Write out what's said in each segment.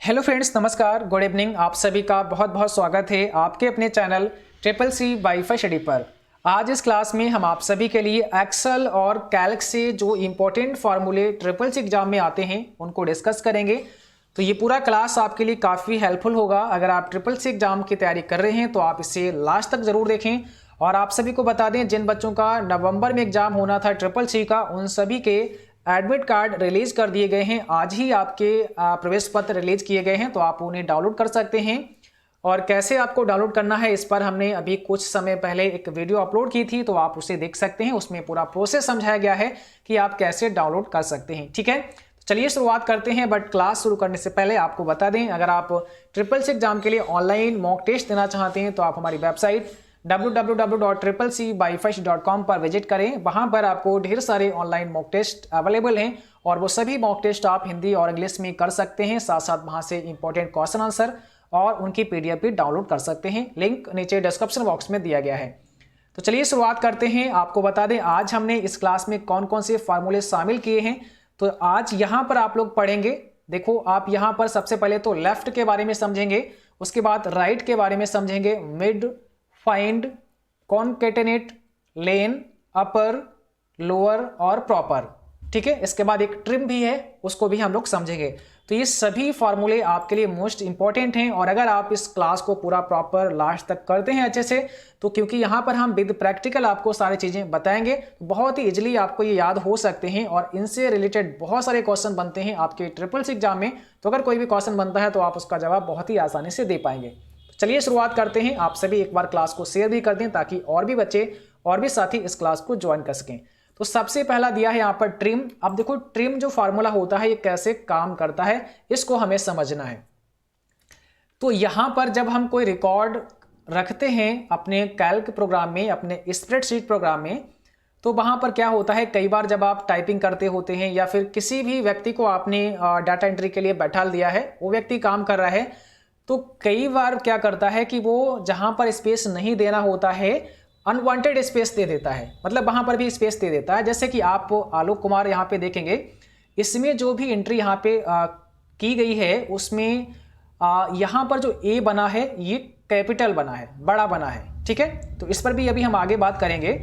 Hello friends, नमस्कार, good evening. आप सभी का बहुत बहुत स्वागत है आपके अपने channel triple C wifi study पर। आज इस क्लास में हम आप सभी के लिए एक्सेल और कैल्क से जो इंपॉर्टेंट फार्मूले ट्रिपल सी एग्जाम में आते हैं उनको डिस्कस करेंगे। तो ये पूरा क्लास आपके लिए काफ़ी हेल्पफुल होगा। अगर आप ट्रिपल सी एग्जाम की तैयारी कर रहे हैं तो आप इसे लास्ट तक ज़रूर देखें। और आप सभी को बता दें, जिन बच्चों का नवंबर में एग्जाम होना था ट्रिपल सी का, उन सभी के एडमिट कार्ड रिलीज कर दिए गए हैं। आज ही आपके प्रवेश पत्र रिलीज किए गए हैं, तो आप उन्हें डाउनलोड कर सकते हैं। और कैसे आपको डाउनलोड करना है, इस पर हमने अभी कुछ समय पहले एक वीडियो अपलोड की थी, तो आप उसे देख सकते हैं। उसमें पूरा प्रोसेस समझाया गया है कि आप कैसे डाउनलोड कर सकते हैं। ठीक है, चलिए शुरुआत करते हैं। बट क्लास शुरू करने से पहले आपको बता दें, अगर आप ट्रिपल सी एग्जाम के लिए ऑनलाइन मॉक टेस्ट देना चाहते हैं तो आप हमारी वेबसाइट www.tripleciwifi.com पर विजिट करें। वहां पर आपको ढेर सारे ऑनलाइन मॉक टेस्ट अवेलेबल हैं और वो सभी मॉक टेस्ट आप हिंदी और इंग्लिश में कर सकते हैं। साथ साथ वहां से इंपॉर्टेंट क्वेश्चन आंसर और उनकी पीडीएफ भी डाउनलोड कर सकते हैं। लिंक नीचे डिस्क्रिप्शन बॉक्स में दिया गया है। तो चलिए शुरुआत करते हैं। आपको बता दें, आज हमने इस क्लास में कौन कौन से फार्मूले शामिल किए हैं। तो आज यहाँ पर आप लोग पढ़ेंगे, देखो आप यहाँ पर सबसे पहले तो लेफ्ट के बारे में समझेंगे, उसके बाद राइट के बारे में समझेंगे, मिड, फाइंड, कॉन्केटेनेट, लेन, अपर, लोअर और प्रॉपर। ठीक है, इसके बाद एक ट्रिम भी है, उसको भी हम लोग समझेंगे। तो ये सभी फार्मूले आपके लिए मोस्ट इंपॉर्टेंट हैं। और अगर आप इस क्लास को पूरा प्रॉपर लास्ट तक करते हैं अच्छे से, तो क्योंकि यहाँ पर हम विद प्रैक्टिकल आपको सारी चीजें बताएंगे, तो बहुत ही इजीली आपको ये याद हो सकते हैं। और इनसे रिलेटेड बहुत सारे क्वेश्चन बनते हैं आपके ट्रिपल सी एग्जाम में। तो अगर कोई भी क्वेश्चन बनता है तो आप उसका जवाब बहुत ही आसानी से दे पाएंगे। चलिए शुरुआत करते हैं। आप सभी एक बार क्लास को शेयर भी कर दें ताकि और भी बच्चे और भी साथी इस क्लास को ज्वाइन कर सकें। तो सबसे पहला दिया है यहाँ पर ट्रिम। अब देखो ट्रिम जो फार्मूला होता है ये कैसे काम करता है, इसको हमें समझना है। तो यहाँ पर जब हम कोई रिकॉर्ड रखते हैं अपने कैल्क प्रोग्राम में, अपने स्प्रेडशीट प्रोग्राम में, तो वहां पर क्या होता है, कई बार जब आप टाइपिंग करते होते हैं या फिर किसी भी व्यक्ति को आपने डाटा एंट्री के लिए बैठा दिया है, वो व्यक्ति काम कर रहा है, तो कई बार क्या करता है कि वो जहां पर स्पेस नहीं देना होता है अनवांटेड स्पेस दे देता है, मतलब वहां पर भी स्पेस दे देता है। जैसे कि आप आलोक कुमार यहाँ पे देखेंगे, इसमें जो भी एंट्री यहाँ पे की गई है उसमें यहाँ पर जो ए बना है ये कैपिटल बना है, बड़ा बना है। ठीक है, तो इस पर भी अभी हम आगे बात करेंगे।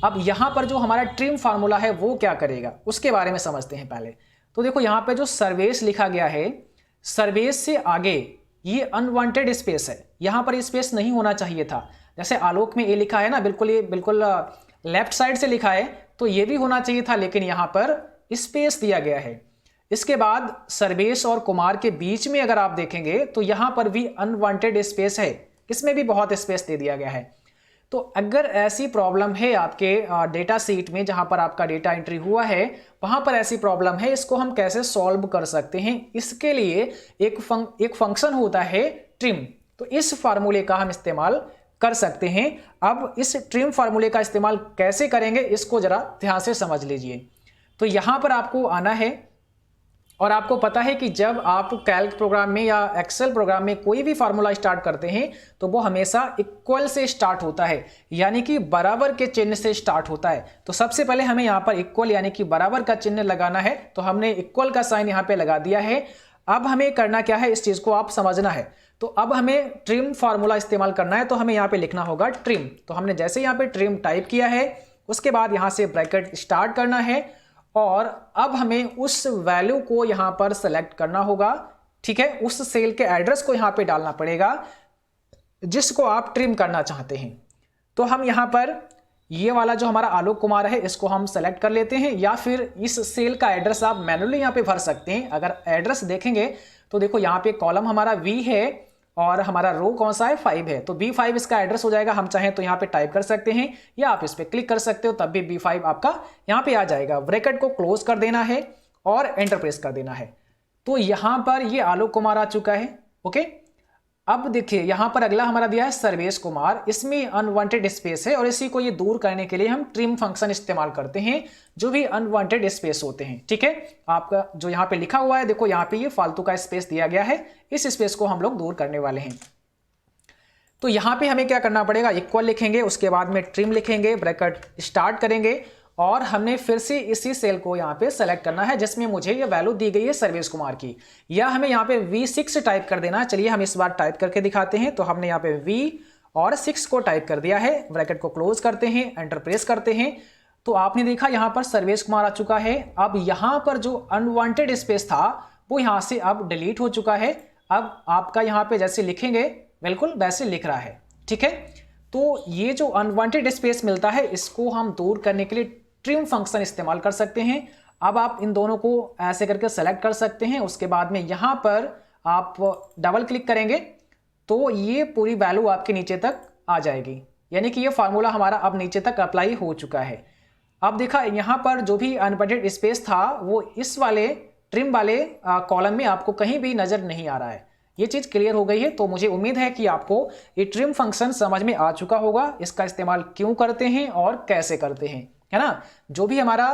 अब यहाँ पर जो हमारा ट्रिम फार्मूला है वो क्या करेगा उसके बारे में समझते हैं पहले। तो देखो यहाँ पे जो सर्वेस लिखा गया है, सर्वेस से आगे ये अनवांटेड स्पेस है, यहां पर स्पेस नहीं होना चाहिए था। जैसे आलोक में ए लिखा है ना, बिल्कुल ये बिल्कुल लेफ्ट साइड से लिखा है, तो ये भी होना चाहिए था, लेकिन यहां पर स्पेस दिया गया है। इसके बाद सर्वेश और कुमार के बीच में अगर आप देखेंगे तो यहां पर भी अनवांटेड स्पेस है, इसमें भी बहुत स्पेस दे दिया गया है। तो अगर ऐसी प्रॉब्लम है आपके डेटा सीट में जहां पर आपका डेटा एंट्री हुआ है, वहां पर ऐसी प्रॉब्लम है, इसको हम कैसे सॉल्व कर सकते हैं, इसके लिए एक फंक्शन होता है ट्रिम। तो इस फार्मूले का हम इस्तेमाल कर सकते हैं। अब इस ट्रिम फार्मूले का इस्तेमाल कैसे करेंगे इसको जरा ध्यान से समझ लीजिए। तो यहां पर आपको आना है और आपको पता है कि जब आप कैल्क प्रोग्राम में या एक्सेल प्रोग्राम में कोई भी फार्मूला स्टार्ट करते हैं तो वो हमेशा इक्वल से स्टार्ट होता है, यानी कि बराबर के चिन्ह से स्टार्ट होता है। तो सबसे पहले हमें यहाँ पर इक्वल यानी कि बराबर का चिन्ह लगाना है, तो हमने इक्वल का साइन यहाँ पे लगा दिया है। अब हमें करना क्या है, इस चीज को आप समझना है। तो अब हमें ट्रिम फार्मूला इस्तेमाल करना है, तो हमें यहाँ पे लिखना होगा ट्रिम। तो हमने जैसे यहाँ पे ट्रिम टाइप किया है, उसके बाद यहाँ से ब्रैकेट स्टार्ट करना है और अब हमें उस वैल्यू को यहां पर सेलेक्ट करना होगा। ठीक है, उस सेल के एड्रेस को यहां पे डालना पड़ेगा जिसको आप ट्रिम करना चाहते हैं। तो हम यहां पर ये वाला जो हमारा आलोक कुमार है इसको हम सेलेक्ट कर लेते हैं, या फिर इस सेल का एड्रेस आप मैन्युअली यहां पे भर सकते हैं। अगर एड्रेस देखेंगे तो देखो यहाँ पे कॉलम हमारा वी है और हमारा रो कौन सा है, 5 है, तो B5 इसका एड्रेस हो जाएगा। हम चाहें तो यहाँ पे टाइप कर सकते हैं या आप इस पे क्लिक कर सकते हो, तब भी B5 आपका यहाँ पे आ जाएगा। ब्रैकेट को क्लोज कर देना है और एंटर प्रेस कर देना है। तो यहाँ पर ये आलोक कुमार आ चुका है। ओके, अब देखिए यहाँ पर अगला हमारा दिया है सर्वेश कुमार, इसमें अनवांटेड स्पेस है और इसी को ये दूर करने के लिए हम ट्रिम फंक्शन इस्तेमाल करते हैं जो भी अनवांटेड स्पेस होते हैं। ठीक है, आपका जो यहाँ पे लिखा हुआ है, देखो यहाँ पे ये फालतू का स्पेस दिया गया है, इस स्पेस को हम लोग दूर करने वाले हैं। तो यहाँ पे हमें क्या करना पड़ेगा, इक्वल लिखेंगे, उसके बाद में ट्रिम लिखेंगे, ब्रैकेट स्टार्ट करेंगे और हमने फिर से इसी सेल को यहाँ पे सेलेक्ट करना है जिसमें मुझे ये वैल्यू दी गई है सर्वेश कुमार की, या हमें यहाँ पे V6 टाइप कर देना है। चलिए हम इस बार टाइप करके दिखाते हैं। तो हमने यहाँ पे V और 6 को टाइप कर दिया है, ब्रैकेट को क्लोज करते हैं, एंटर प्रेस करते हैं। तो आपने देखा यहाँ पर सर्वेश कुमार आ चुका है। अब यहाँ पर जो अनवांटेड स्पेस था वो यहाँ से अब डिलीट हो चुका है। अब आपका यहाँ पे जैसे लिखेंगे बिल्कुल वैसे लिख रहा है, ठीक है। तो ये जो अनवांटेड स्पेस मिलता है इसको हम दूर करने के लिए ट्रिम फंक्शन इस्तेमाल कर सकते हैं। अब आप इन दोनों को ऐसे करके सेलेक्ट कर सकते हैं। उसके बाद में यहाँ पर आप डबल क्लिक करेंगे तो ये पूरी वैल्यू आपके नीचे तक आ जाएगी, यानी कि ये फार्मूला हमारा अब नीचे तक अप्लाई हो चुका है। अब देखा यहाँ पर जो भी अनवांटेड स्पेस था वो इस वाले ट्रिम वाले कॉलम में आपको कहीं भी नजर नहीं आ रहा है। ये चीज़ क्लियर हो गई है। तो मुझे उम्मीद है कि आपको ये ट्रिम फंक्शन समझ में आ चुका होगा, इसका इस्तेमाल क्यों करते हैं और कैसे करते हैं, है ना। जो भी हमारा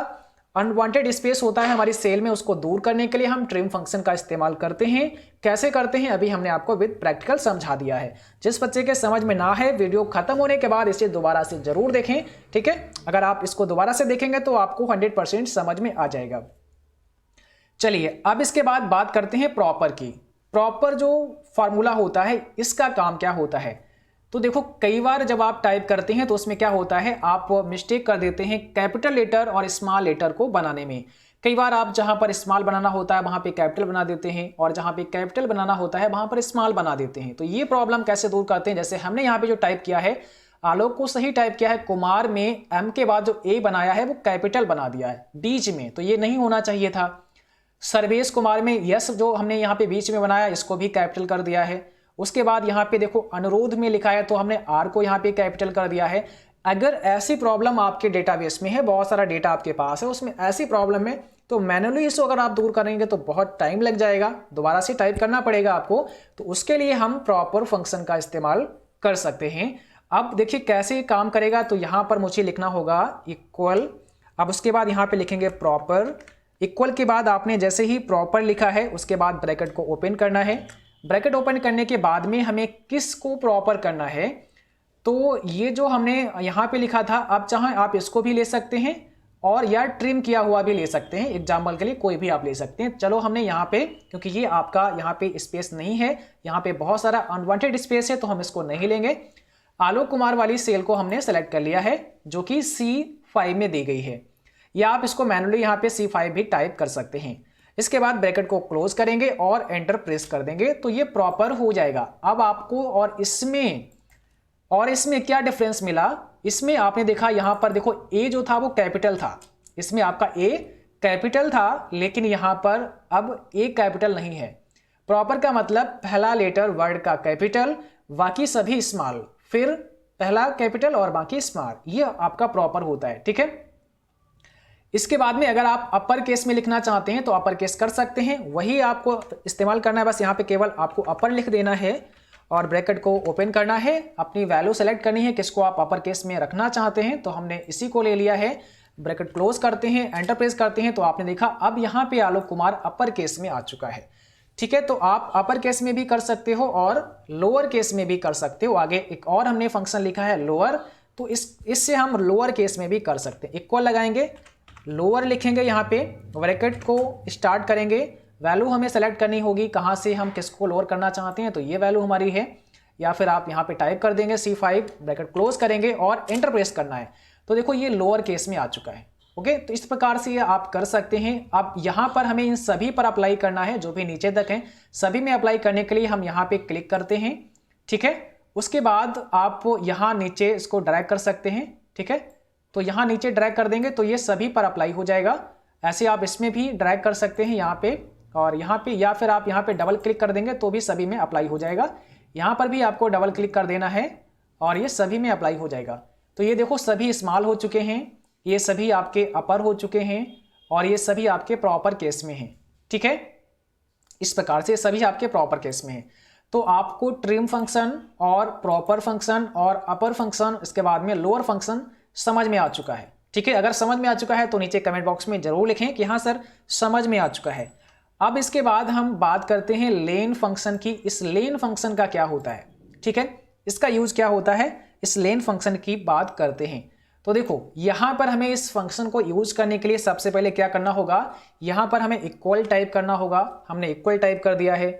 अनवांटेड स्पेस होता है हमारी सेल में उसको दूर करने के लिए हम ट्रिम फंक्शन का इस्तेमाल करते हैं। कैसे करते हैं अभी हमने आपको विद प्रैक्टिकल समझा दिया है। जिस बच्चे के समझ में ना है वीडियो खत्म होने के बाद इसे दोबारा से जरूर देखें, ठीक है। अगर आप इसको दोबारा से देखेंगे तो आपको 100% समझ में आ जाएगा। चलिए अब इसके बाद बात करते हैं प्रॉपर की। प्रॉपर जो फॉर्मूला होता है इसका काम क्या होता है। तो देखो कई बार जब आप टाइप करते हैं तो उसमें क्या होता है आप मिस्टेक कर देते हैं कैपिटल लेटर और स्मॉल लेटर को बनाने में। कई बार आप जहां पर स्मॉल बनाना होता है वहां पे कैपिटल बना देते हैं और जहां पे कैपिटल बनाना होता है वहां पर स्मॉल बना देते हैं। तो ये प्रॉब्लम कैसे दूर करते हैं, जैसे हमने यहाँ पे जो टाइप किया है आलोक को सही टाइप किया है, कुमार में एम के बाद जो ए बनाया है वो कैपिटल बना दिया है बीच में, तो ये नहीं होना चाहिए था। सर्वेश कुमार में यस जो हमने यहाँ पे बीच में बनाया इसको भी कैपिटल कर दिया है। उसके बाद यहाँ पे देखो अनुरोध में लिखा है तो हमने आर को यहाँ पे कैपिटल कर दिया है। अगर ऐसी प्रॉब्लम आपके डेटाबेस में है, बहुत सारा डेटा आपके पास है, उसमें ऐसी प्रॉब्लम है तो मैनुअली इसको अगर आप दूर करेंगे तो बहुत टाइम लग जाएगा, दोबारा से टाइप करना पड़ेगा आपको। तो उसके लिए हम प्रॉपर फंक्शन का इस्तेमाल कर सकते हैं। अब देखिए कैसे काम करेगा। तो यहाँ पर मुझे लिखना होगा इक्वल, अब उसके बाद यहाँ पे लिखेंगे प्रॉपर। इक्वल के बाद आपने जैसे ही प्रॉपर लिखा है उसके बाद ब्रैकेट को ओपन करना है। ब्रैकेट ओपन करने के बाद में हमें किसको प्रॉपर करना है, तो ये जो हमने यहाँ पे लिखा था अब चाहे आप इसको भी ले सकते हैं और या ट्रिम किया हुआ भी ले सकते हैं, एग्जाम्पल के लिए कोई भी आप ले सकते हैं। चलो हमने यहाँ पे क्योंकि ये आपका यहाँ पे स्पेस नहीं है, यहाँ पे बहुत सारा अनवांटेड स्पेस है तो हम इसको नहीं लेंगे। आलोक कुमार वाली सेल को हमने सेलेक्ट कर लिया है जो कि C5 में दी गई है, या आप इसको मैनुअली यहाँ पे C5 भी टाइप कर सकते हैं। इसके बाद ब्रैकेट को क्लोज करेंगे और एंटर प्रेस कर देंगे तो ये प्रॉपर हो जाएगा। अब आपको और इसमें क्या डिफरेंस मिला, इसमें आपने देखा यहाँ पर देखो ए जो था वो कैपिटल था, इसमें आपका ए कैपिटल था लेकिन यहाँ पर अब ए कैपिटल नहीं है। प्रॉपर का मतलब पहला लेटर वर्ड का कैपिटल बाकी सभी स्मॉल, फिर पहला कैपिटल और बाकी स्मॉल, ये आपका प्रॉपर होता है, ठीक है। इसके बाद में अगर आप अपर केस में लिखना चाहते हैं तो अपर केस कर सकते हैं, वही आपको इस्तेमाल करना है। बस यहाँ पे केवल आपको अपर लिख देना है और ब्रैकेट को ओपन करना है, अपनी वैल्यू सेलेक्ट करनी है किसको आप अपर केस में रखना चाहते हैं। तो हमने इसी को ले लिया है। ब्रैकेट क्लोज करते हैं, एंटर प्रेस करते हैं तो आपने देखा अब यहाँ पे आलोक कुमार अपर केस में आ चुका है, ठीक है। तो आप अपर केस में भी कर सकते हो और लोअर केस में भी कर सकते हो। आगे एक और हमने फंक्शन लिखा है लोअर, तो इससे हम लोअर केस में भी कर सकते हैं। इक्वल लगाएंगे, लोअर लिखेंगे, यहाँ पे ब्रैकेट को स्टार्ट करेंगे, वैल्यू हमें सेलेक्ट करनी होगी कहाँ से हम किसको लोअर करना चाहते हैं, तो ये वैल्यू हमारी है, या फिर आप यहाँ पे टाइप कर देंगे C5, ब्रैकेट क्लोज करेंगे और एंटर प्रेस करना है। तो देखो ये लोअर केस में आ चुका है, ओके। तो इस प्रकार से आप कर सकते हैं। अब यहाँ पर हमें इन सभी पर अप्लाई करना है, जो भी नीचे तक है सभी में अप्लाई करने के लिए हम यहाँ पे क्लिक करते हैं, ठीक है। उसके बाद आप यहाँ नीचे इसको ड्रैग कर सकते हैं, ठीक है। तो यहाँ नीचे ड्रैग कर देंगे तो ये सभी पर अप्लाई हो जाएगा। ऐसे आप इसमें भी ड्रैग कर सकते हैं यहाँ पे और यहाँ पे, या फिर आप यहाँ पे डबल क्लिक कर देंगे तो भी सभी में अप्लाई हो जाएगा। यहाँ पर भी आपको डबल क्लिक कर देना है और ये सभी में अप्लाई हो जाएगा। तो ये देखो सभी स्मॉल हो चुके हैं, ये सभी आपके अपर हो चुके हैं और ये सभी आपके प्रॉपर केस में हैं, ठीक है। इस प्रकार से सभी आपके प्रॉपर केस में हैं। तो आपको ट्रिम फंक्शन और प्रॉपर फंक्शन और अपर फंक्शन, इसके बाद में लोअर फंक्शन समझ में आ चुका है, ठीक है। अगर समझ में आ चुका है तो नीचे कमेंट बॉक्स में जरूर लिखें कि हाँ सर समझ में आ चुका है। अब इसके बाद हम बात करते हैं लेन फंक्शन की। इस लेन फंक्शन का क्या होता है, ठीक है, इसका यूज क्या होता है, इस लेन फंक्शन की बात करते हैं। तो देखो यहां पर हमें इस फंक्शन को यूज करने के लिए सबसे पहले क्या करना होगा, यहां पर हमें इक्वल टाइप करना होगा। हमने इक्वल टाइप कर दिया है।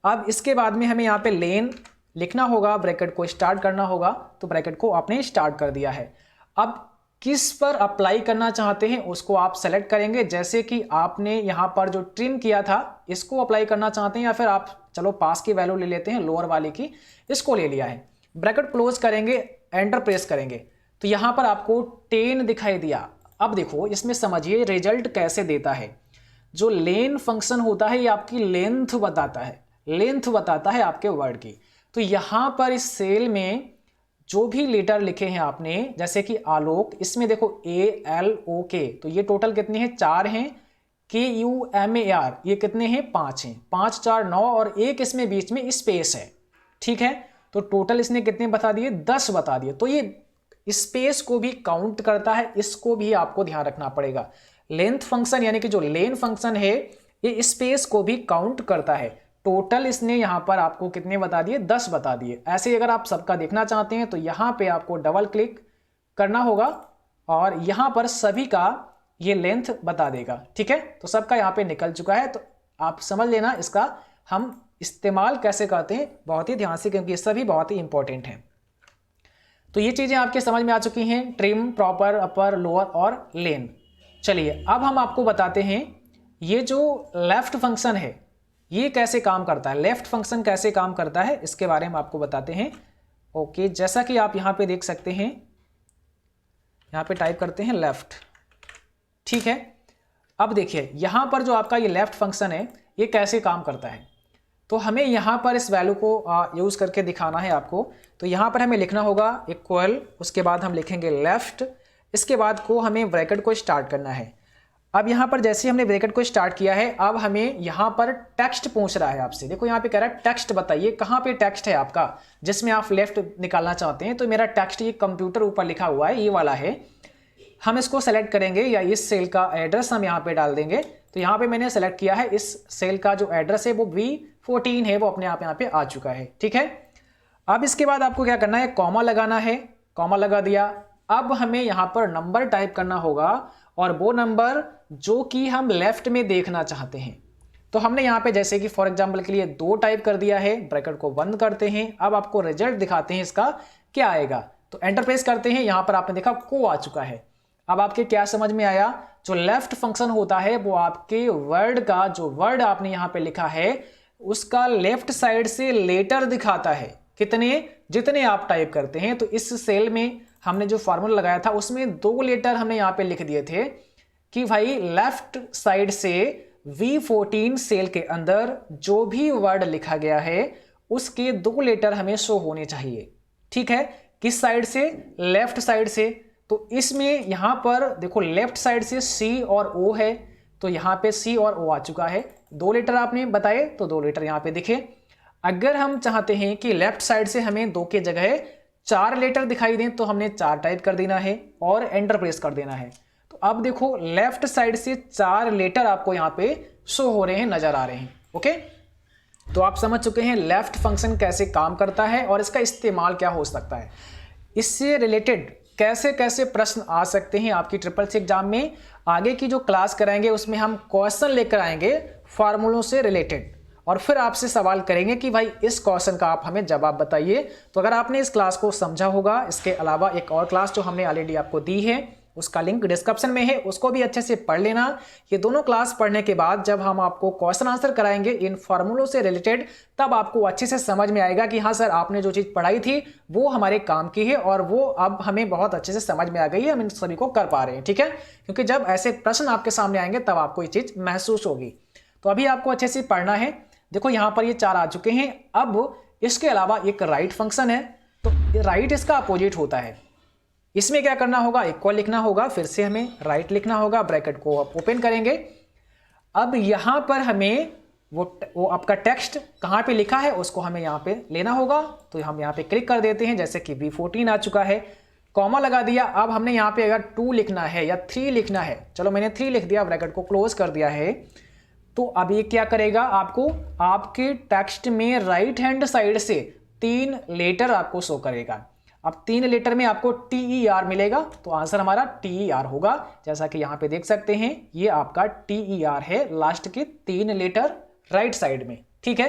अब इसके बाद में हमें यहाँ पे लेन लिखना होगा, ब्रैकेट को स्टार्ट करना होगा, तो ब्रैकेट को आपने स्टार्ट कर दिया है। अब किस पर अप्लाई करना चाहते हैं उसको आप सेलेक्ट करेंगे, जैसे कि आपने यहां पर जो ट्रिम किया था इसको अप्लाई करना चाहते हैं, या फिर आप चलो पास की वैल्यू ले लेते हैं, लोअर वाले की, इसको ले लिया है। ब्रैकेट क्लोज करेंगे, एंटर प्रेस करेंगे, तो यहां पर आपको 10 दिखाई दिया। अब देखो इसमें समझिए रिजल्ट कैसे देता है। जो लेन फंक्शन होता है ये आपकी लेंथ बताता है, लेंथ बताता है आपके वर्ड की। तो यहां पर इस सेल में जो भी लेटर लिखे हैं आपने, जैसे कि आलोक, इसमें देखो ALOK, तो ये टोटल कितने हैं, 4 हैं। KUMAR ये कितने हैं, 5 हैं। 5 4 9 और एक इसमें बीच में स्पेस है, ठीक है। तो टोटल इसने कितने बता दिए, 10 बता दिए। तो ये स्पेस को भी काउंट करता है, इसको भी आपको ध्यान रखना पड़ेगा। लेंथ फंक्शन यानी कि जो लेन फंक्शन है ये स्पेस को भी काउंट करता है। टोटल इसने यहां पर आपको कितने बता दिए, 10 बता दिए। ऐसे अगर आप सबका देखना चाहते हैं तो यहां पे आपको डबल क्लिक करना होगा और यहां पर सभी का ये लेंथ बता देगा, ठीक है। तो सबका यहां पे निकल चुका है। तो आप समझ लेना इसका हम इस्तेमाल कैसे करते हैं बहुत ही ध्यान से, क्योंकि ये सभी बहुत ही इंपॉर्टेंट हैं। तो ये चीजें आपके समझ में आ चुकी हैं, ट्रिम, प्रॉपर, अपर, लोअर और लेन। चलिए अब हम आपको बताते हैं ये जो लेफ्ट फंक्शन है ये कैसे काम करता है। लेफ्ट फंक्शन कैसे काम करता है इसके बारे में आपको बताते हैं। ओके, जैसा कि आप यहां पे देख सकते हैं, यहां पे टाइप करते हैं लेफ्ट, ठीक है। अब देखिए यहां पर जो आपका ये लेफ्ट फंक्शन है ये कैसे काम करता है, तो हमें यहां पर इस वैल्यू को यूज करके दिखाना है आपको। तो यहां पर हमें लिखना होगा इक्वल, उसके बाद हम लिखेंगे लेफ्ट, इसके बाद को हमें ब्रैकेट को स्टार्ट करना है। अब यहां पर जैसे हमने ब्रैकेट को स्टार्ट किया है, अब हमें यहां पर टेक्स्ट पूछ रहा है आपसे। देखो यहां पे कह रहा है टेक्स्ट बताइए, कहां पे टेक्स्ट है आपका जिसमें आप लेफ्ट निकालना चाहते हैं। तो मेरा टेक्स्ट ये कंप्यूटर ऊपर लिखा हुआ है, ये वाला है। हम इसको सेलेक्ट करेंगे या इस सेल का एड्रेस हम यहाँ पे डाल देंगे। तो यहाँ पे मैंने सेलेक्ट किया है, इस सेल का जो एड्रेस है वो B14 है, वो अपने आप यहाँ पे आ चुका है, ठीक है। अब इसके बाद आपको क्या करना है, कॉमा लगाना है। कॉमा लगा दिया। अब हमें यहाँ पर नंबर टाइप करना होगा, और वो नंबर जो कि हम लेफ्ट में देखना चाहते हैं। तो हमने यहाँ पे जैसे कि फॉर एग्जांपल के लिए 2 टाइप कर दिया है। ब्रैकेट को बंद करते हैं। अब आपको रिजल्ट दिखाते हैं इसका क्या आएगा। तो एंटर प्रेस करते हैं, यहाँ पर आपने देखा को आ चुका है। अब आपके क्या समझ में आया, जो लेफ्ट फंक्शन होता है वो आपके वर्ड का, जो वर्ड आपने यहाँ पे लिखा है उसका लेफ्ट साइड से लेटर दिखाता है, कितने, जितने आप टाइप करते हैं। तो इस सेल में हमने जो फॉर्मूला लगाया था उसमें 2 लेटर हमने यहाँ पे लिख दिए थे कि भाई लेफ्ट साइड से V14 सेल के अंदर जो भी वर्ड लिखा गया है उसके 2 लेटर हमें शो होने चाहिए, ठीक है। किस साइड से, लेफ्ट साइड से। तो इसमें यहां पर देखो लेफ्ट साइड से C और O है, तो यहां पे C और O आ चुका है। 2 लेटर आपने बताए तो 2 लेटर यहां पे दिखे। अगर हम चाहते हैं कि लेफ्ट साइड से हमें 2 के जगह 4 लेटर दिखाई दें तो हमने 4 टाइप कर देना है और एंटर प्रेस कर देना है। तो अब देखो लेफ्ट साइड से 4 लेटर आपको यहां पे शो हो रहे हैं, नजर आ रहे हैं। ओके, तो आप समझ चुके हैं लेफ्ट फंक्शन कैसे काम करता है और इसका इस्तेमाल क्या हो सकता है। इससे रिलेटेड कैसे कैसे प्रश्न आ सकते हैं आपकी SSC एग्जाम में, आगे की जो क्लास कराएंगे उसमें हम क्वेश्चन लेकर आएंगे फार्मूलों से रिलेटेड, और फिर आपसे सवाल करेंगे कि भाई इस क्वेश्चन का आप हमें जवाब बताइए। तो अगर आपने इस क्लास को समझा होगा, इसके अलावा एक और क्लास जो हमने ऑलरेडी आपको दी है उसका लिंक डिस्क्रिप्शन में है, उसको भी अच्छे से पढ़ लेना। ये दोनों क्लास पढ़ने के बाद जब हम आपको क्वेश्चन आंसर कराएंगे इन फार्मूलों से रिलेटेड, तब आपको अच्छे से समझ में आएगा कि हाँ सर आपने जो चीज़ पढ़ाई थी वो हमारे काम की है और वो अब हमें बहुत अच्छे से समझ में आ गई है, हम इन सभी को कर पा रहे हैं, ठीक है। क्योंकि जब ऐसे प्रश्न आपके सामने आएंगे तब आपको ये चीज़ महसूस होगी। तो अभी आपको अच्छे से पढ़ना है। देखो यहाँ पर ये 4 आ चुके हैं। अब इसके अलावा एक राइट फंक्शन है, तो राइट इसका अपोजिट होता है। इसमें क्या करना होगा, इक्वल लिखना होगा, फिर से हमें राइट लिखना होगा, ब्रैकेट को ओपन करेंगे। अब यहां पर हमें वो आपका टेक्स्ट कहां पे लिखा है उसको हमें यहां पे लेना होगा। तो हम यहां पे क्लिक कर देते हैं, जैसे कि B14 आ चुका है, कॉमा लगा दिया। अब हमने यहां पे अगर 2 लिखना है या 3 लिखना है, चलो मैंने 3 लिख दिया, ब्रैकेट को क्लोज कर दिया है। तो अब ये क्या करेगा, आपको आपके टेक्स्ट में राइट हैंड साइड से 3 लेटर आपको शो करेगा। अब 3 लेटर में आपको TER मिलेगा, तो आंसर हमारा TER होगा। जैसा कि यहाँ पे देख सकते हैं, ये आपका TER है, लास्ट के 3 लेटर राइट साइड में। ठीक है,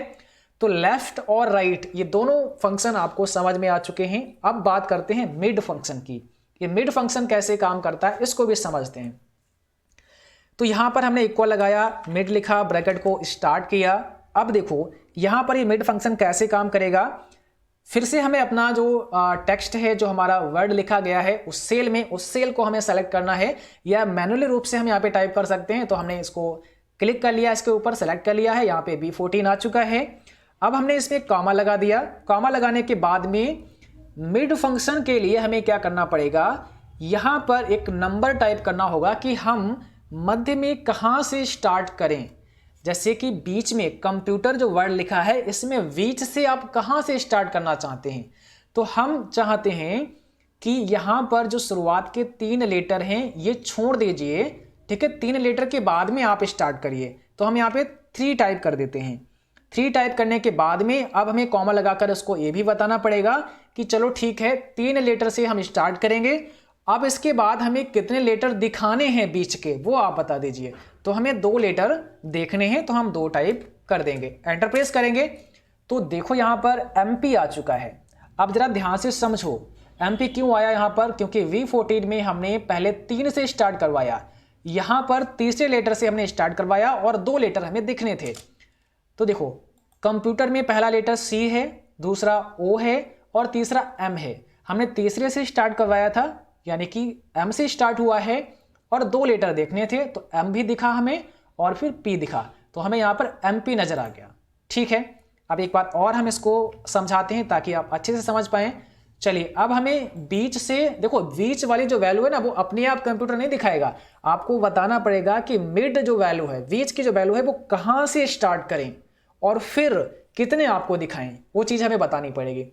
तो लेफ्ट और राइट ये दोनों फंक्शन आपको समझ में आ चुके हैं। अब बात करते हैं मिड फंक्शन की। ये मिड फंक्शन कैसे काम करता है इसको भी समझते हैं। तो यहां पर हमने इक्वल लगाया, मिड लिखा, ब्रैकेट को स्टार्ट किया। अब देखो यहां पर ये मिड फंक्शन कैसे काम करेगा। फिर से हमें अपना जो टेक्स्ट है, जो हमारा वर्ड लिखा गया है उस सेल में, उस सेल को हमें सेलेक्ट करना है, या मैनुअली रूप से हम यहाँ पे टाइप कर सकते हैं। तो हमने इसको क्लिक कर लिया, इसके ऊपर सेलेक्ट कर लिया है, यहाँ पे B14 आ चुका है। अब हमने इसमें कॉमा लगा दिया। कॉमा लगाने के बाद में मिड फंक्शन के लिए हमें क्या करना पड़ेगा, यहां पर एक नंबर टाइप करना होगा कि हम मध्य में कहां से स्टार्ट करें। जैसे कि बीच में कंप्यूटर जो वर्ड लिखा है इसमें बीच से आप कहां से स्टार्ट करना चाहते हैं। तो हम चाहते हैं कि यहां पर जो शुरुआत के 3 लेटर हैं ये छोड़ दीजिए। ठीक है, 3 लेटर के बाद में आप स्टार्ट करिए। तो हम यहाँ पे 3 टाइप कर देते हैं। 3 टाइप करने के बाद में अब हमें कॉमा लगाकर उसको ये भी बताना पड़ेगा कि चलो ठीक है 3 लेटर से हम स्टार्ट करेंगे। अब इसके बाद हमें कितने लेटर दिखाने हैं बीच के, वो आप बता दीजिए। तो हमें 2 लेटर देखने हैं, तो हम 2 टाइप कर देंगे, एंटर प्रेस करेंगे। तो देखो यहाँ पर MP आ चुका है। अब जरा ध्यान से समझो MP क्यों आया यहाँ पर, क्योंकि V14 में हमने पहले 3 से स्टार्ट करवाया, यहाँ पर तीसरे लेटर से हमने स्टार्ट करवाया और 2 लेटर हमें दिखने थे। तो देखो कंप्यूटर में पहला लेटर C है, दूसरा O है और तीसरा M है। हमने तीसरे से स्टार्ट करवाया था, यानी कि M से स्टार्ट हुआ है और 2 लेटर देखने थे, तो M भी दिखा हमें और फिर P दिखा, तो हमें यहाँ पर MP नजर आ गया। ठीक है, अब एक बार और हम इसको समझाते हैं ताकि आप अच्छे से समझ पाएं। चलिए अब हमें बीच से, देखो बीच वाली जो वैल्यू है ना वो अपने आप कंप्यूटर नहीं दिखाएगा, आपको बताना पड़ेगा कि मिड जो वैल्यू है, बीच की जो वैल्यू है वो कहाँ से स्टार्ट करें और फिर कितने आपको दिखाएं, वो चीज़ हमें बतानी पड़ेगी।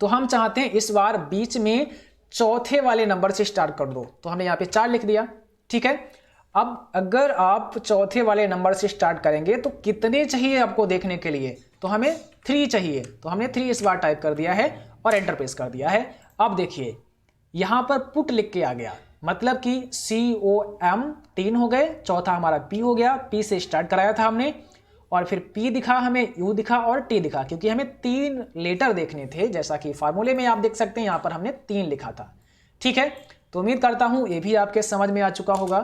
तो हम चाहते हैं इस बार बीच में चौथे वाले नंबर से स्टार्ट कर दो, तो हमने यहाँ पे 4 लिख दिया। ठीक है, अब अगर आप चौथे वाले नंबर से स्टार्ट करेंगे तो कितने चाहिए आपको देखने के लिए, तो हमें 3 चाहिए, तो हमने 3 इस बार टाइप कर दिया है और एंटर प्रेस कर दिया है। अब देखिए यहाँ पर पुट लिख के आ गया, मतलब कि COM 3 हो गए, चौथा हमारा P हो गया, P से स्टार्ट कराया था हमने, और फिर P दिखा हमें, U दिखा और T दिखा, क्योंकि हमें 3 लेटर देखने थे। जैसा कि फार्मूले में आप देख सकते हैं यहाँ पर हमने 3 लिखा था। ठीक है, तो उम्मीद करता हूँ ये भी आपके समझ में आ चुका होगा।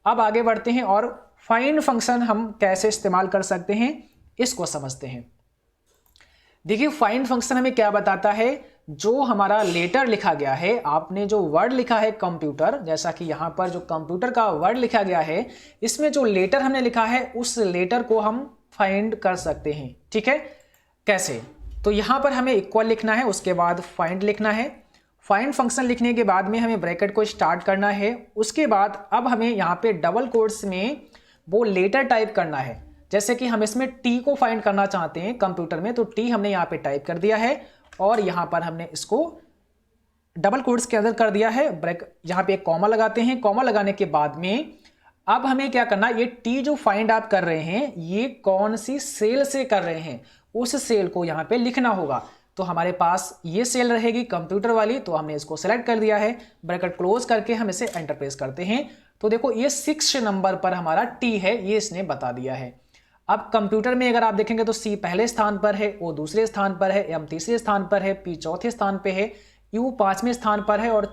अब आगे बढ़ते हैं और फाइंड फंक्शन हम कैसे इस्तेमाल कर सकते हैं इसको समझते हैं। देखिए फाइंड फंक्शन हमें क्या बताता है, जो हमारा लेटर लिखा गया है, आपने जो वर्ड लिखा है कंप्यूटर, जैसा कि यहाँ पर जो कंप्यूटर का वर्ड लिखा गया है इसमें जो लेटर हमने लिखा है उस लेटर को हम फाइंड कर सकते हैं। ठीक है, कैसे, तो यहाँ पर हमें इक्वल लिखना है, उसके बाद फाइंड लिखना है। फाइंड फंक्शन लिखने के बाद में हमें ब्रैकेट को स्टार्ट करना है, उसके बाद अब हमें यहाँ पे डबल कोट्स में वो लेटर टाइप करना है। जैसे कि हम इसमें T को फाइंड करना चाहते हैं कंप्यूटर में, तो T हमने यहाँ पे टाइप कर दिया है और यहाँ पर हमने इसको डबल कोट्स के अंदर कर दिया है। ब्रेक यहाँ पे एक कॉमा लगाते हैं, कॉमा लगाने के बाद में अब हमें क्या करना, ये T जो फाइंड आप कर रहे हैं ये कौन सी सेल से कर रहे हैं उस सेल को यहाँ पे लिखना होगा। तो हमारे पास ये सेल रहेगी कंप्यूटर वाली, तो हमने इसको सेलेक्ट कर दिया है, ब्रैकेट क्लोज करके हम इसे एंटर प्रेस करते हैं। तो देखो ये 6 नंबर पर हमारा T है, ये इसने बता दिया है। अब कंप्यूटर में अगर आप देखेंगे तो C पहले स्थान पर है, O दूसरे स्थान पर है, M तीसरे स्थान पर है, P चौथे स्थान पे है, U 5वें स्थान पर है और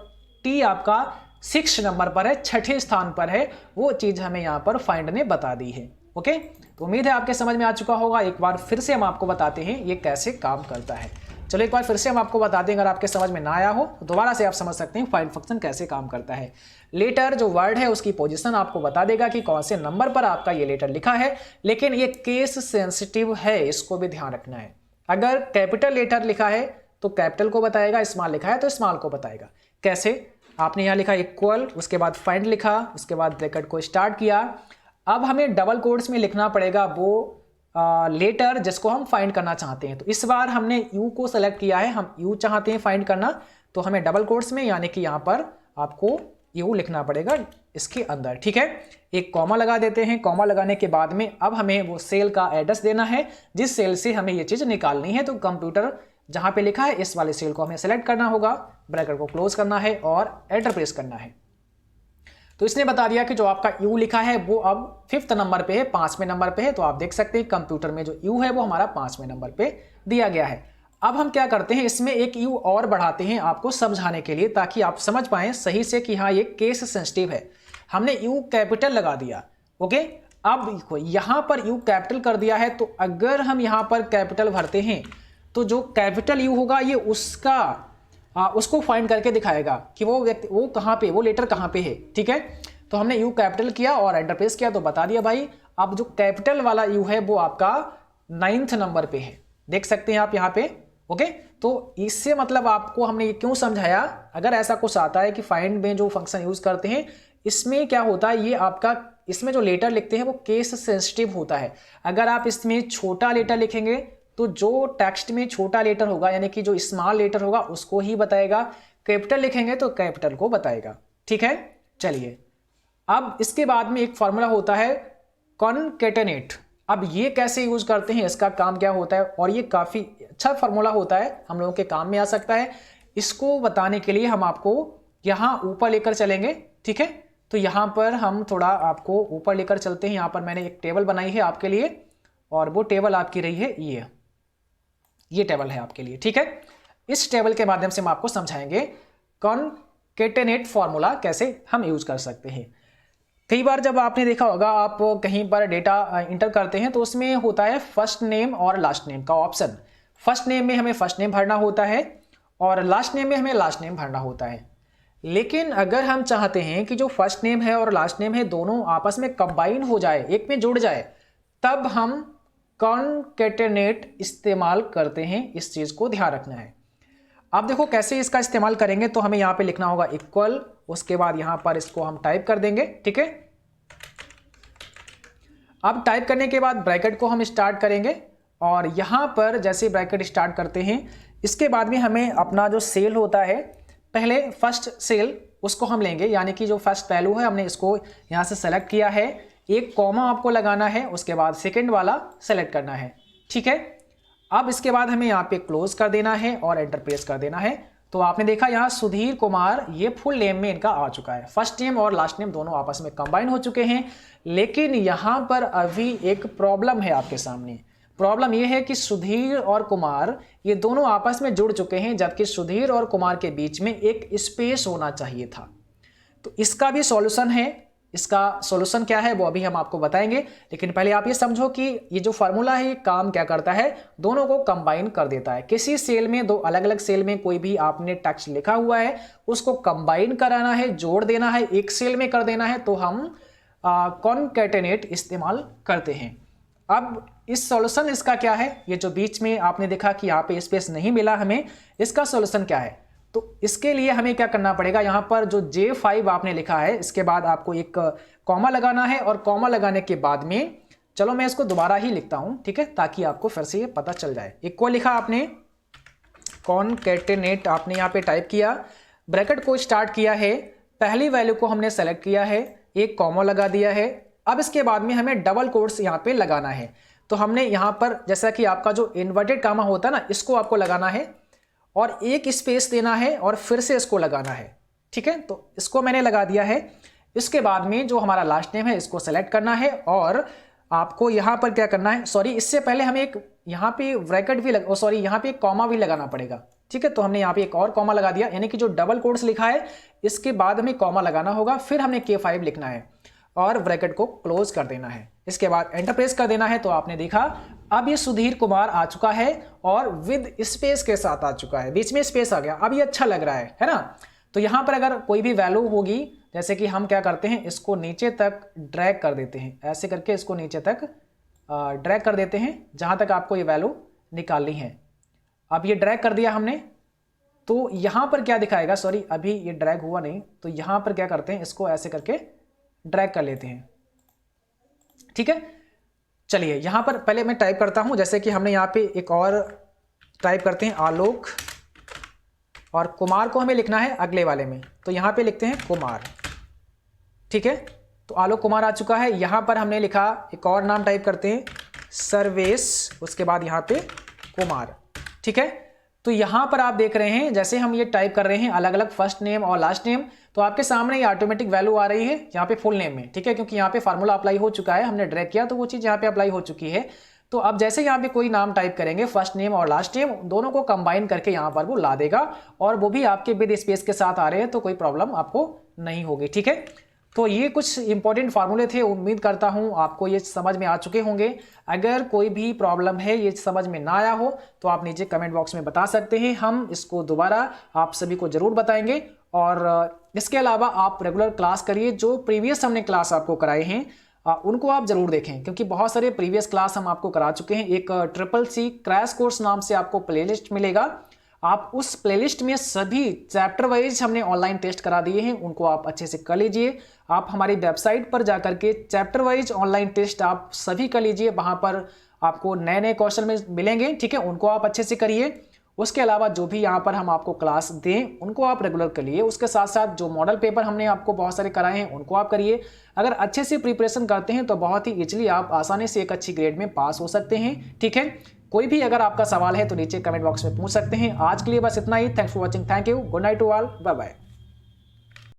T आपका 6 नंबर पर है, 6ठे स्थान पर है। वो चीज हमें यहाँ पर फाइंड ने बता दी है। ओके, तो उम्मीद है आपके समझ में आ चुका होगा। एक बार फिर से हम आपको बताते हैं ये कैसे काम करता है। चलो एक बार फिर से हम आपको बता दें, अगर आपके समझ में ना आया हो तो दोबारा से आप समझ सकते हैं फाइंड फंक्शन कैसे काम करता है। लेटर जो वर्ड है उसकी पोजीशन आपको बता देगा कि कौन से नंबर पर आपका ये लेटर लिखा है, लेकिन ये केस सेंसिटिव है, इसको भी ध्यान रखना है। अगर कैपिटल लेटर लिखा है तो कैपिटल को बताएगा, स्मॉल लिखा है तो स्मॉल को बताएगा। कैसे, आपने यहाँ लिखा इक्वल, उसके बाद फाइंड लिखा, उसके बाद ब्रैकेट को स्टार्ट किया। अब हमें डबल कोट्स में लिखना पड़ेगा वो लेटर जिसको हम फाइंड करना चाहते हैं। तो इस बार हमने U को सेलेक्ट किया है, हम U चाहते हैं फाइंड करना, तो हमें डबल कोट्स में यानी कि यहाँ पर आपको U लिखना पड़ेगा इसके अंदर। ठीक है, एक कॉमा लगा देते हैं। कॉमा लगाने के बाद में अब हमें वो सेल का एड्रेस देना है जिस सेल से हमें ये चीज़ निकालनी है। तो कंप्यूटर जहां पे लिखा है इस वाले सेल को हमें सेलेक्ट करना होगा, ब्रैकेट को क्लोज करना है और एंटर प्रेस करना है। तो इसने बता दिया कि जो आपका यू लिखा है वो अब 5th नंबर पे है, 5वें नंबर पे है। तो आप देख सकते हैं कंप्यूटर में जो यू है वो हमारा 5वें नंबर पे दिया गया है। अब हम क्या करते हैं, इसमें एक यू और बढ़ाते हैं आपको समझाने के लिए, ताकि आप समझ पाएं सही से कि हाँ ये केस सेंसिटिव है। हमने यू कैपिटल लगा दिया, ओके। अब देखो यहां पर यू कैपिटल कर दिया है, तो अगर हम यहां पर कैपिटल भरते हैं तो जो कैपिटल यू होगा ये उसको फाइंड करके दिखाएगा कि वो व्यक्ति वो कहां पे, वो लेटर कहां पे है, ठीक है। तो हमने यू कैपिटल किया और एंटर प्रेस किया तो बता दिया भाई अब जो कैपिटल वाला यू है वो आपका 9th नंबर पे है, देख सकते हैं आप यहाँ पे, ओके। तो इससे मतलब आपको हमने ये क्यों समझाया, अगर ऐसा कुछ आता है कि फाइंड में जो फंक्शन यूज करते हैं इसमें क्या होता है, ये आपका इसमें जो लेटर लिखते हैं वो केस सेंसिटिव होता है। अगर आप इसमें छोटा लेटर लिखेंगे तो जो टेक्स्ट में छोटा लेटर होगा यानी कि जो स्मॉल लेटर होगा उसको ही बताएगा, कैपिटल लिखेंगे तो कैपिटल को बताएगा, ठीक है। चलिए अब इसके बाद में एक फॉर्मूला होता है कॉनकैटेनेट। अब ये कैसे यूज करते हैं, इसका काम क्या होता है, और ये काफी अच्छा फॉर्मूला होता है, हम लोगों के काम में आ सकता है। इसको बताने के लिए हम आपको यहां ऊपर लेकर चलेंगे, ठीक है। तो यहां पर हम थोड़ा आपको ऊपर लेकर चलते हैं। यहां पर मैंने एक टेबल बनाई है आपके लिए और वो टेबल आपकी रही है ये टेबल है आपके लिए, ठीक है। इस टेबल के माध्यम से हम आपको समझाएंगे कॉनकैटेनेट फॉर्मूला कैसे हम यूज कर सकते हैं। कई बार जब आपने देखा होगा आप कहीं पर डेटा इंटर करते हैं तो उसमें होता है फर्स्ट नेम और लास्ट नेम का ऑप्शन। फर्स्ट नेम में हमें फर्स्ट नेम भरना होता है और लास्ट नेम में हमें लास्ट नेम भरना होता है। लेकिन अगर हम चाहते हैं कि जो फर्स्ट नेम है और लास्ट नेम है दोनों आपस में कंबाइन हो जाए, एक में जुड़ जाए, तब हम कॉनकैटेनेट इस्तेमाल करते हैं। इस चीज को ध्यान रखना है। अब देखो कैसे इसका इस्तेमाल करेंगे, तो हमें यहां पे लिखना होगा इक्वल, उसके बाद यहां पर इसको हम टाइप कर देंगे, ठीक है। अब टाइप करने के बाद ब्रैकेट को हम स्टार्ट करेंगे और यहां पर जैसे ब्रैकेट स्टार्ट करते हैं इसके बाद में हमें अपना जो सेल होता है, पहले फर्स्ट सेल उसको हम लेंगे, यानी कि जो फर्स्ट वैल्यू है हमने इसको यहां से सेलेक्ट किया है, एक कॉमा आपको लगाना है, उसके बाद सेकेंड वाला सेलेक्ट करना है, ठीक है। अब इसके बाद हमें यहाँ पे क्लोज कर देना है और एंटर प्रेस कर देना है। तो आपने देखा यहाँ सुधीर कुमार ये फुल नेम में इनका आ चुका है, फर्स्ट नेम और लास्ट नेम दोनों आपस में कंबाइन हो चुके हैं। लेकिन यहाँ पर अभी एक प्रॉब्लम है आपके सामने। प्रॉब्लम ये है कि सुधीर और कुमार ये दोनों आपस में जुड़ चुके हैं, जबकि सुधीर और कुमार के बीच में एक स्पेस होना चाहिए था। तो इसका भी सॉल्यूशन है। इसका सॉल्यूशन क्या है वो अभी हम आपको बताएंगे, लेकिन पहले आप ये समझो कि ये जो फॉर्मूला है ये काम क्या करता है, दोनों को कंबाइन कर देता है। किसी सेल में, दो अलग अलग सेल में कोई भी आपने टेक्स्ट लिखा हुआ है उसको कंबाइन कराना है, जोड़ देना है, एक सेल में कर देना है, तो हम कॉनकैटेनेट इस्तेमाल करते हैं। अब इस सॉल्यूशन इसका क्या है, ये जो बीच में आपने देखा कि यहाँ पे स्पेस नहीं मिला हमें, इसका सॉल्यूशन क्या है। तो इसके लिए हमें क्या करना पड़ेगा, यहां पर जो J5 आपने लिखा है इसके बाद आपको एक कॉमा लगाना है और कॉमा लगाने के बाद में, चलो मैं इसको दोबारा ही लिखता हूं, ठीक है, ताकि आपको फिर से ये पता चल जाए। इक्वल लिखा आपने, कॉनकैटेनेट आपने यहां पे टाइप किया, ब्रैकेट को स्टार्ट किया है, पहली वैल्यू को हमने सेलेक्ट किया है, एक कॉमा लगा दिया है। अब इसके बाद में हमें डबल कोट्स यहां पे लगाना है। तो हमने यहां पर जैसा कि आपका जो इन्वर्टेड कॉमा होता है ना, इसको आपको लगाना है और एक स्पेस देना है और फिर से इसको लगाना है, ठीक है। तो इसको मैंने लगा दिया है। इसके बाद में जो हमारा लास्ट नेम है इसको सेलेक्ट करना है और आपको यहां पर क्या करना है, सॉरी इससे पहले हमें एक यहां पे ब्रैकेट भी यहां पे एक कॉमा भी लगाना पड़ेगा, ठीक है। तो हमने यहां पे एक और कॉमा लगा दिया, यानी कि जो डबल कोट्स लिखा है इसके बाद हमें कॉमा लगाना होगा, फिर हमने K5 लिखना है और ब्रैकेट को क्लोज कर देना है। इसके बाद एंटर प्रेस कर देना है। तो आपने देखा अब ये सुधीर कुमार आ चुका है और विद स्पेस के साथ आ चुका है, बीच में स्पेस आ गया। अब ये अच्छा लग रहा है ना। तो यहां पर अगर कोई भी वैल्यू होगी, जैसे कि हम क्या करते हैं, इसको नीचे तक ड्रैग कर देते हैं, ऐसे करके इसको नीचे तक ड्रैग कर देते हैं जहां तक आपको ये वैल्यू निकालनी है। अब ये ड्रैग कर दिया हमने, तो यहां पर क्या दिखाएगा, सॉरी अभी ये ड्रैग हुआ नहीं, तो यहां पर क्या करते हैं, इसको ऐसे करके ड्रैग कर लेते हैं, ठीक है। चलिए यहां पर पहले मैं टाइप करता हूं, जैसे कि हमने यहां पे एक और टाइप करते हैं आलोक, और कुमार को हमें लिखना है अगले वाले में, तो यहां पे लिखते हैं कुमार, ठीक है। तो आलोक कुमार आ चुका है। यहां पर हमने लिखा एक और नाम टाइप करते हैं सर्वेश, उसके बाद यहां पे कुमार, ठीक है। तो यहाँ पर आप देख रहे हैं जैसे हम ये टाइप कर रहे हैं अलग अलग फर्स्ट नेम और लास्ट नेम, तो आपके सामने ये ऑटोमेटिक वैल्यू आ रही है यहाँ पे फुल नेम में, ठीक है, क्योंकि यहाँ पे फार्मूला अप्लाई हो चुका है, हमने ड्रैग किया तो वो चीज़ यहाँ पे अप्लाई हो चुकी है। तो अब जैसे यहाँ पे कोई नाम टाइप करेंगे फर्स्ट नेम और लास्ट नेम दोनों को कंबाइन करके यहाँ पर वो ला देगा, और वो भी आपके विद स्पेस के साथ आ रहे हैं, तो कोई प्रॉब्लम आपको नहीं होगी, ठीक है। तो ये कुछ इंपॉर्टेंट फार्मूले थे, उम्मीद करता हूँ आपको ये समझ में आ चुके होंगे। अगर कोई भी प्रॉब्लम है, ये समझ में ना आया हो, तो आप नीचे कमेंट बॉक्स में बता सकते हैं, हम इसको दोबारा आप सभी को जरूर बताएंगे। और इसके अलावा आप रेगुलर क्लास करिए, जो प्रीवियस हमने क्लास आपको कराए हैं उनको आप जरूर देखें, क्योंकि बहुत सारे प्रीवियस क्लास हम आपको करा चुके हैं। एक CCC क्रैश कोर्स नाम से आपको प्लेलिस्ट मिलेगा, आप उस प्लेलिस्ट में सभी चैप्टर वाइज हमने ऑनलाइन टेस्ट करा दिए हैं, उनको आप अच्छे से कर लीजिए। आप हमारी वेबसाइट पर जाकर के चैप्टर वाइज ऑनलाइन टेस्ट आप सभी कर लीजिए, वहाँ पर आपको नए नए क्वेश्चन में मिलेंगे, ठीक है, उनको आप अच्छे से करिए। उसके अलावा जो भी यहाँ पर हम आपको क्लास दें उनको आप रेगुलर करिए। उसके साथ साथ जो मॉडल पेपर हमने आपको बहुत सारे कराए हैं उनको आप करिए। अगर अच्छे से प्रिपरेशन करते हैं तो बहुत ही इजीली आप आसानी से एक अच्छी ग्रेड में पास हो सकते हैं, ठीक है। कोई भी अगर आपका सवाल है तो नीचे कमेंट बॉक्स में पूछ सकते हैं। आज के लिए बस इतना ही। Thanks for watching, thank you, good night to all, bye bye.